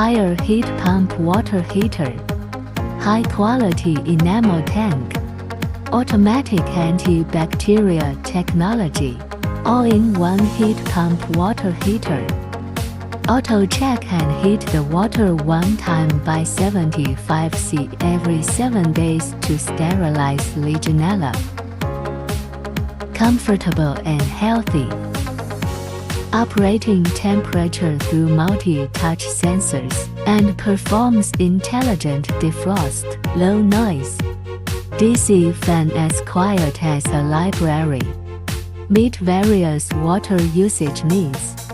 higher heat pump water heater, high-quality enamel tank, automatic antibacterial technology, all-in-one heat pump water heater. Auto check and heat the water one time by 75°C every 7 days to sterilize Legionella. Comfortable and healthy. Operating temperature through multi-touch sensors, and performs intelligent defrost, low noise. DC fan as quiet as a library. Meet various water usage needs.